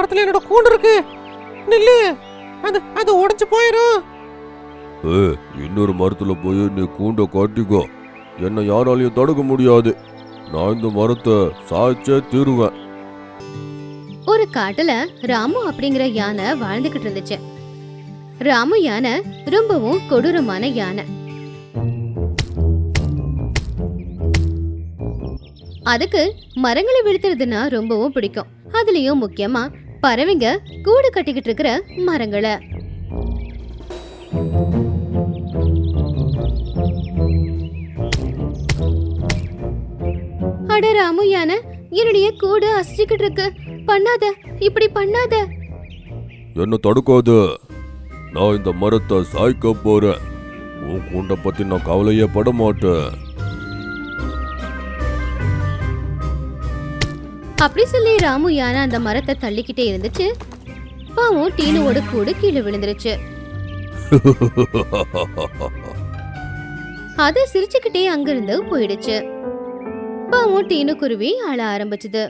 மரத்துல என்னோட கூண்டு இருக்கு. நில்லு, அது அது உடைச்சு போயிடும். இன்னொரு மரத்துல போய் நீ கூண்ட காட்டிக்கோ. என்ன யாராலையும் தடுக்க முடியாது. நான் இந்த மரத்தை சாய்ச்சே தீருவேன். ஒரு காட்டுல ராமு அப்படிங்கிற யானை வாழ்ந்துகிட்டு இருந்துச்சு. ராமு யானை ரொம்பவும் கொடூரமான யானை. அதுக்கு மரங்களை வீழ்த்துறதுன்னா ரொம்பவும் பிடிக்கும். அதுலயும் முக்கியமா பறவைங்க கூடு கட்டிக்கிட்டு இருக்கிற மரங்களை. அட ராமு யானை, என்னுடைய கூடு அசைச்சுக்கிட்டு இருக்கு. பண்ணாத, இப்படி பண்ணாத. என்ன தடுக்காது. நான் இந்த மரத்தை சாய்க்க போறேன். உன் கூண்டை பத்தி நான் கவலையே பட மாட்டேன். அப்படி சொல்லி ராமு யானை அந்த மரத்தை தள்ளிக்கிட்டே இருந்துச்சு. பாவம் டீனுவோட கூடு கீழே விழுந்துருச்சு. அது சிரிச்சுக்கிட்டே அங்கிருந்து போயிடுச்சு. பாவம் டீனு குருவி அழ ஆரம்பிச்சது.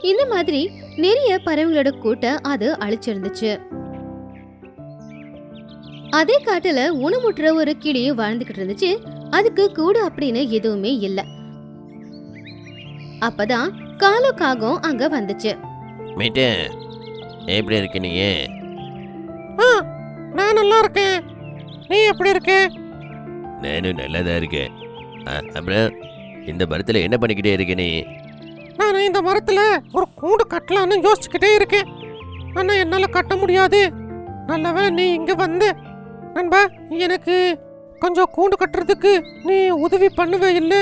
இந்த மாதிரி நிறைய பறவைங்களோட கூட்ட அது அழிச்சிருந்துச்சு. அதே காட்டுல உணமுற்ற ஒரு கிளியும் வாழ்ந்துகிட்டு இருந்துச்சு. அதுக்கு கூடு அப்படின்னு எதுவுமே இல்ல. அப்பதான் காலோ காகம் அங்க வந்துச்சு. மீட்டு, எப்படி இருக்க நீ? நான் நல்லா இருக்கேன். நீ எப்படி இருக்க? நானும் நல்லாதான் இருக்கேன். அப்புறம் இந்த மரத்துல என்ன பண்ணிக்கிட்டே இருக்க நீ? நான் இந்த மரத்துல ஒரு கூண்டு கட்டலான்னு யோசிச்சுக்கிட்டே இருக்கேன். ஆனா என்னால கட்ட முடியாது. நல்லவே நீ இங்க வந்து நண்பா, எனக்கு கொஞ்சம் கூண்டு கட்டுறதுக்கு நீ உதவி பண்ணுவே இல்ல?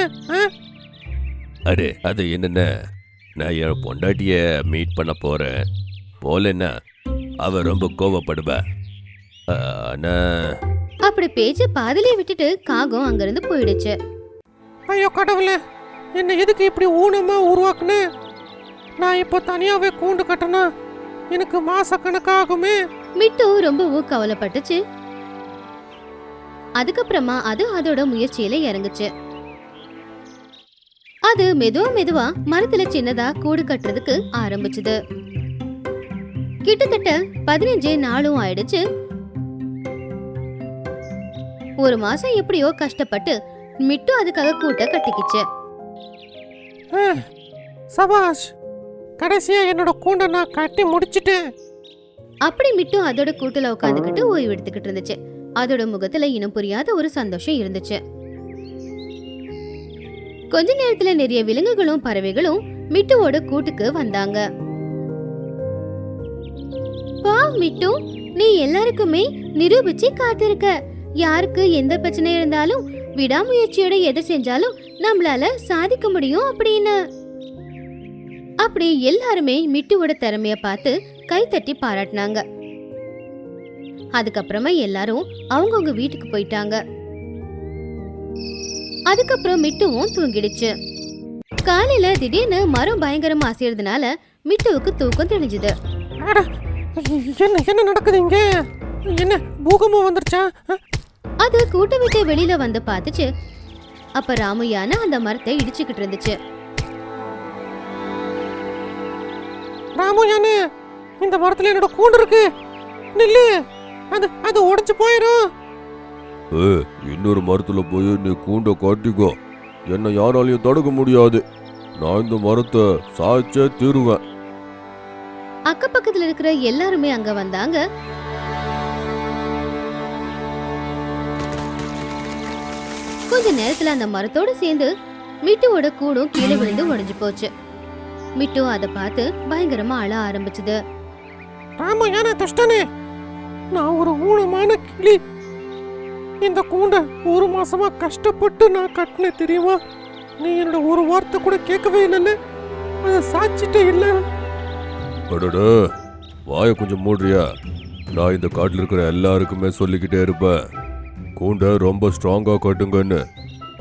அடே, அது என்னென்ன, நான் என் பொண்டாட்டிய மீட் பண்ண போறேன். போலன்னா அவ ரொம்ப கோவப்படுவா. ஆனா அப்படி பேச்ச பாதிலே விட்டுட்டு காகம் அங்கிருந்து போயிடுச்சு. ஐயோ கடவுளே, என்ன எதுக்கு இப்படி ஊனமா உருவாக்குன? நான் இப்போ தனியாவே கூண்டு கட்டனா எனக்கு மாச கணக்காகுமே. மிட்டு ரொம்பவும் கவலைப்பட்டுச்சு. அதுக்கப்புறமா அது அதோட முயற்சியில இறங்குச்சு. அது மெதுவா மெதுவா மரத்துல சின்னதா கூடு கட்டுறதுக்கு ஆரம்பிச்சுது. கிட்டத்தட்ட 15 நாளும் ஆயிடுச்சு. ஒரு மாசம் எப்படியோ கஷ்டப்பட்டு மிட்டு அதுக்காக கூட்ட கட்டிக்கிச்சு. சபாஷ், கடைசியா என்னோட கூண்டை நான் கட்டி முடிச்சிட்டேன். அப்படி மிட்டு அதோட கூட்டுல உட்காந்துக்கிட்டு ஓய்வு எடுத்துக்கிட்டு இருந்துச்சு. அதோட முகத்துல இன்னும் புரியாத ஒரு சந்தோஷம் இருந்துச்சு. கொஞ்ச நேரத்துல நிறைய விலங்குகளும் பறவைகளும் மிட்டுவோட கூட்டுக்கு வந்தாங்க. வா மிட்டு, நீ எல்லாருக்குமே நிரூபிச்சு காத்திருக்க. யாருக்கு எந்த பிரச்சனை இருந்தாலும் விடாமுயற்சியோட எதை செஞ்சாலும் நம்மளால சாதிக்க முடியும் அப்படின்னு. அப்படி எல்லாருமே மிட்டுவோட திறமைய பார்த்து கைத்தட்டி பாராட்டினாங்க. அதுக்கப்புறமா எல்லாரும் அவங்கவுங்க வீட்டுக்கு போயிட்டாங்க. அதுக்கப்புறம் மிட்டுவும் தூங்கிடுச்சு. காலையில திடீர்னு மரம் பயங்கரமா அசைறதுனால மிட்டுவுக்கு தூக்கம் தெளிஞ்சுது. என்ன நடக்குது இங்க? என்ன பூகம்பம் வந்துருச்சா? அது கூட்ட விட்டு வெளியில வந்து பார்த்துச்சு. அப்ப ராமு யானை அந்த மரத்தை இடிச்சுக்கிட்டு இருந்துச்சு. ராமு யானை, இந்த மரத்துல என்னோட கூண்டு இருக்கு. நில்லு, அது அது உடைச்சு போயிடும். இன்னொரு மரத்துல போய் நீ கூண்ட காட்டிக்கோ. என்ன யாராலையும் தடுக்க முடியாது. நான் இந்த மரத்தை சாய்ச்சே தீருவேன். அக்கப்பக்கத்துல இருக்கிற எல்லாருமே அங்க வந்தாங்க. கொஞ்ச நேரத்துல அந்த மரத்தோட சேர்ந்து மிட்டுவோட கூடும் கீழே விழுந்து உடைஞ்சு போச்சு. மிட்டு அதை பார்த்து பயங்கரமா அழ ஆரம்பிச்சது. ராமு யானை துஷ்டனே, நான் ஒரு ஊனமான கிளி. இந்த கூண்டை ஒரு மாசமா கஷ்டப்பட்டு நான் கட்டினேன் தெரியுமா? நீ என்னோட ஒரு வார்த்தை கூட கேட்கவே இல்லைல்ல. அதை சாச்சிட்டே இல்லை. அடடா, வாயை கொஞ்சம் மூடுறியா? நான் இந்த காட்டில் இருக்கிற எல்லாருக்குமே சொல்லிக்கிட்டே இருப்பேன், கூண்டை ரொம்ப ஸ்ட்ராங்கா கட்டுங்கன்னு.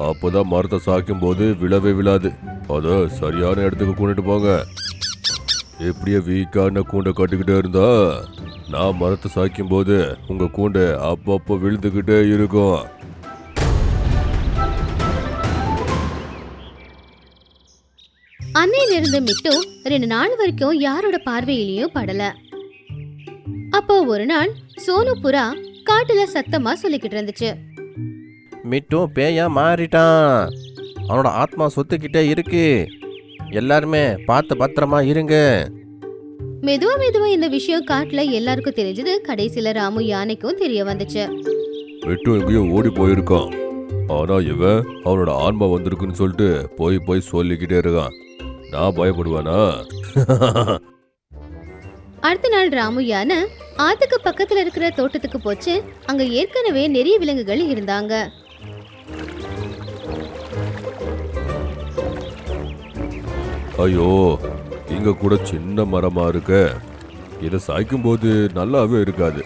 அப்போதான் மரத்தை சாய்க்கும் போது விழவே விழாது. அதை சரியான இடத்துக்கு கொண்டுட்டு போங்க. எப்படியே வீக்கான கூண்டை கட்டிக்கிட்டே இருந்தா நான் மரத்தை சாய்க்கும் போது உங்க கூண்டை அப்பப்போ விழுந்துகிட்டே இருக்கும். அன்னையில அன்னையில இருந்து மிட்டு 2 நாள் வரைக்கும் யாரோட பார்வையிலயும் படல. அப்போ ஒரு நாள் சோனு புறா காட்டுல சத்தமா சொல்லிக்கிட்டு இருந்துச்சு. மிட்டும் பேயா மாறிட்டான். அவனோட ஆத்மா சொத்துக்கிட்டே இருக்கு. எல்லாருமே பார்த்து பத்திரமா இருங்க. மெதுவா மெதுவா இந்த விஷயம் காட்டுல எல்லாருக்கும் தெரிஞ்சது. கடைசியில ராமு யானைக்கும் தெரிய வந்துச்சு. மிட்டு எங்கேயோ ஓடி போயிருக்கான். ஆனா இவன் அவனோட ஆன்மா வந்திருக்குன்னு சொல்லிட்டு போய் சொல்லிக்கிட்டே இருக்கான். நான் பயப்படுவானா? அடுத்த நாள் ராமு யானை ஆத்துக்கு பக்கத்துல இருக்கிற தோட்டத்துக்கு போச்சு. அங்க ஏற்கனவே நிறைய விலங்குகள் இருந்தாங்க. ஐயோ, இங்க கூட சின்ன மரமா இருக்க. இதை சாய்க்கும் போது நல்லாவே இருக்காது.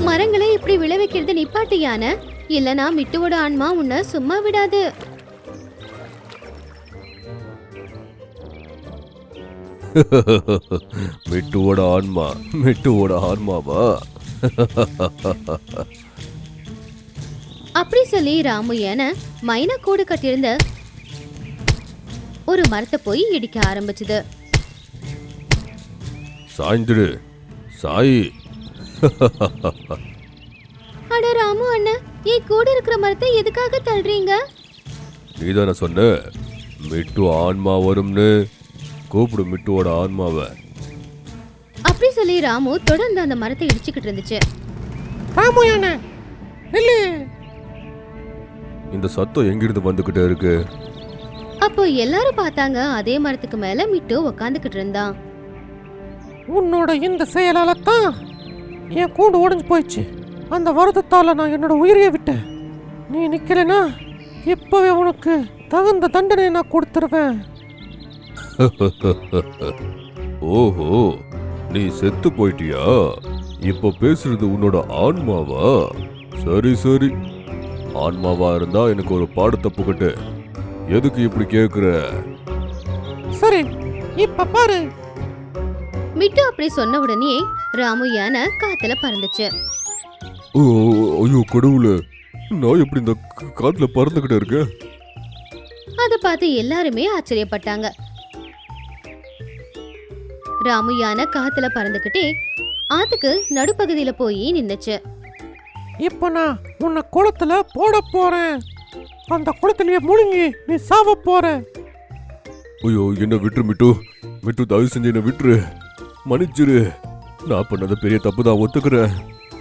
மரங்களை இப்படி விளைவிக்கிறது நிப்பாட்டு யானை, இல்லனா மிட்டுவோட ஆன்மா உன்னை சும்மா விடாது. மிட்டுவோட ஆன்மாவா? அப்படி சொல்லி ராமு யானை மைனா கூடு கட்டியிருந்த ஒரு மரத்தை போய் இடிக்க ஆரம்பிச்சது. சாய்ந்துடு சாய். அட ராமு அண்ணன், என் கூட இருக்கிற மரத்தை எதுக்காக தள்ளுறீங்க? நீதானே சொன்ன மிட்டு ஆன்மா வரும்னு. கூப்பிடு மிட்டுவோட ஆன்மாவை. அப்படி சொல்லி ராமு தொடர்ந்து அந்த மரத்தை இடிச்சுக்கிட்டு இருந்துச்சு. ராமு யானை நில்லு. இந்த சத்தம் எங்கிருந்து வந்துகிட்டே இருக்கு? அப்போ எல்லாரும் பார்த்தாங்க. அதே மரத்துக்கு மேல மிட்டு உக்காந்துக்கிட்டு இருந்தான். உன்னோட இந்த செயலால தான் என் கூண்டு உடைஞ்சு போயிடுச்சு. அந்த வருத்தத்தால நான் என்னோட உயிரையே விட்டேன். நீ நிக்கலனா இப்பவே உனக்கு தகுந்த தண்டனை நான் கொடுத்துருவேன். ஓஹோ, நீ செத்து போயிட்டியா? இப்ப பேசுறது உன்னோட ஆன்மாவா? சரி, ஆன்மாவா இருந்தா எனக்கு ஒரு பாடத்தை புகட்டு. எதுக்கு இப்படி கேக்குற? சரி, இப்ப பாரு. மிட்டு அப்படி சொன்ன உடனே ராமு யானை காத்துல பறந்துச்சு. ஓ, ஐயோ கடவுளே, நான் எப்படி இந்த காட்டுல பறந்துகிட்டே இருக்கேன்? அதை பார்த்து எல்லாருமே ஆச்சரியப்பட்டாங்க. ராமு யானை காத்துல பறந்துகிட்டே ஆத்துக்கு நடுப்பகுதியில போய் நின்னுச்சு. இப்ப நான் உன்னை குளத்துல போட போறேன். அந்த குளத்திலேயே முழுங்கி நீ சாவ போற. ஐயோ, என்ன விட்டுரு மிட்டு, தயவு செஞ்சு என்ன விட்டுரு, மன்னிச்சிரு. நான் பண்ணது பெரிய தப்பு தான், ஒத்துக்கிறேன்.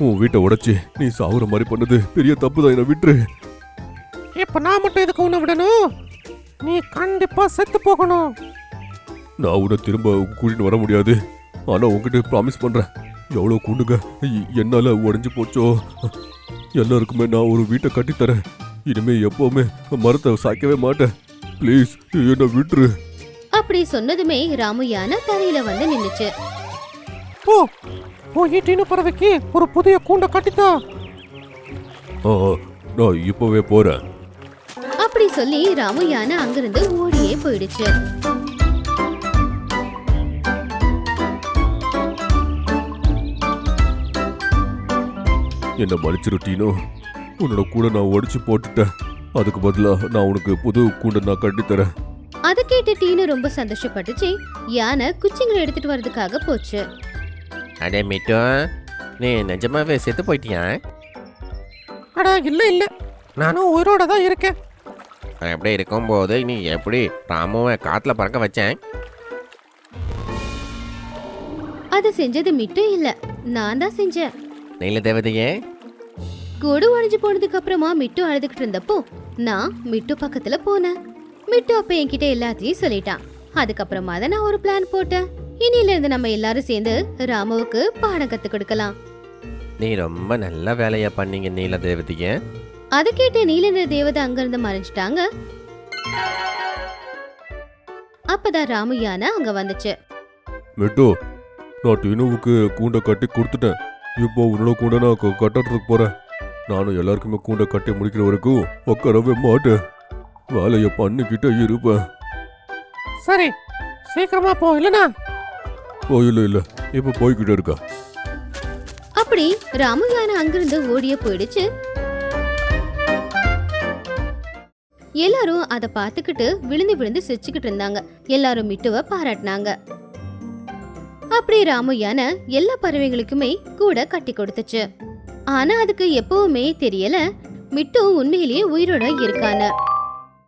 உன் வீட்டை உடைச்சி நீ சாகுற மாதிரி பண்ணது பெரிய தப்பு தான், என்ன விட்டுரு. இப்ப நான் மட்டும் எதுக்கு உன்னை விடணும்? நீ கண்டிப்பா செத்து போகணும். நான் உன்னை திரும்ப கூட்டிட்டு வர முடியாது. ஆனா உன்கிட்ட ப்ராமிஸ் பண்றேன், எவ்வளவு கூண்டுங்க என்னால உடைஞ்சு போச்சோ எல்லாருக்குமே நான் ஒரு வீட்டை கட்டித்தரேன். இனிமே எப்பவுமே மரத்தை சாய்க்கவே மாட்டேன். ப்ளீஸ் என்ன விட்டுரு. அப்படி சொன்னதுமே ராமு யானை தரையில வந்து நின்னுச்சு. போய் டீனு பறவைக்கு ஒரு புதிய கூண்டை கட்டித்தா. நான் இப்பவே போறேன். அப்படி சொல்லி ராமு யானை அங்கிருந்து ஓடியே போயிடுச்சு. என்ன மன்னிச்சிரு டீனு, உன்னோட கூட நான் உடைச்சு போட்டுட்டேன். அதுக்கு பதிலா நான் உனக்கு புது கூண்டை நான் கட்டித்தரேன். அதை கேட்டு டீனு ரொம்ப சந்தோஷப்பட்டுச்சு. யானை குச்சிங்களை எடுத்துட்டு வர்றதுக்காக போச்சு. அடே மிட்டு, நீ நிஜமாவே செத்து போயிட்டியா? அடா இல்ல, நானும் உயிரோட தான் இருக்கேன். அப்படி இருக்கும்போது நீ எப்படி ராமுவை காத்துல பறக்க வச்சேன்? அதை செஞ்சது மிட்டு இல்ல, நான் தான் செஞ்சேன். நீல தேவதையே, கூடு உடைஞ்சு போனதுக்கு அப்புறமா மிட்டு அழுதுகிட்டு இருந்தப்போ நான் மிட்டு பக்கத்துல போனேன். மிட்டு அப்ப என்கிட்ட எல்லாத்தையும் சொல்லிட்டான். அதுக்கப்புறமா தான் நான் ஒரு பிளான் போட்டேன். இனியில இருந்து நம்ம எல்லாரும் சேர்ந்து ராமுவுக்கு பாடம் கத்து கொடுக்கலாம். நீ ரொம்ப நல்ல வேலையா பண்ணீங்க நீல தேவதையே. அதை கேட்டு நீலநிற தேவதை அங்கிருந்து மறைஞ்சிட்டாங்க. அப்பதான் ராமு யானை அங்க வந்துச்சு. மிட்டு, நான் டீனுவுக்கு கூண்டை கட்டி கொடுத்துட்டேன். இப்போ உன்னோட கூண்டை நான் கட்டுறதுக்கு போறேன். நானும் எல்லாருக்குமே கூண்டை கட்டி முடிக்கிற வரைக்கும் உட்காரவே மாட்டேன். வேலையை பண்ணிக்கிட்டே இருப்பேன். சரி, சீக்கிரமா போ. இல்லனா இல்ல இப்ப போய்கிட்டே இருக்கா. அப்படி ராமு யானை அங்கிருந்து ஓடியே போயிடுச்சு. எல்லாரும் அத பாத்துக்கிட்டு விழுந்து விழுந்து சிரிச்சுக்கிட்டு இருந்தாங்க. எல்லாரும் மிட்டுவ பாராட்டினாங்க. அப்படி ராமு யானை எல்லா பறவைகளுக்குமே கூட கட்டி கொடுத்துச்சு. ஆனா அதுக்கு எப்பவுமே தெரியல மிட்டு உண்மையிலேயே உயிரோட இருக்கான்னு.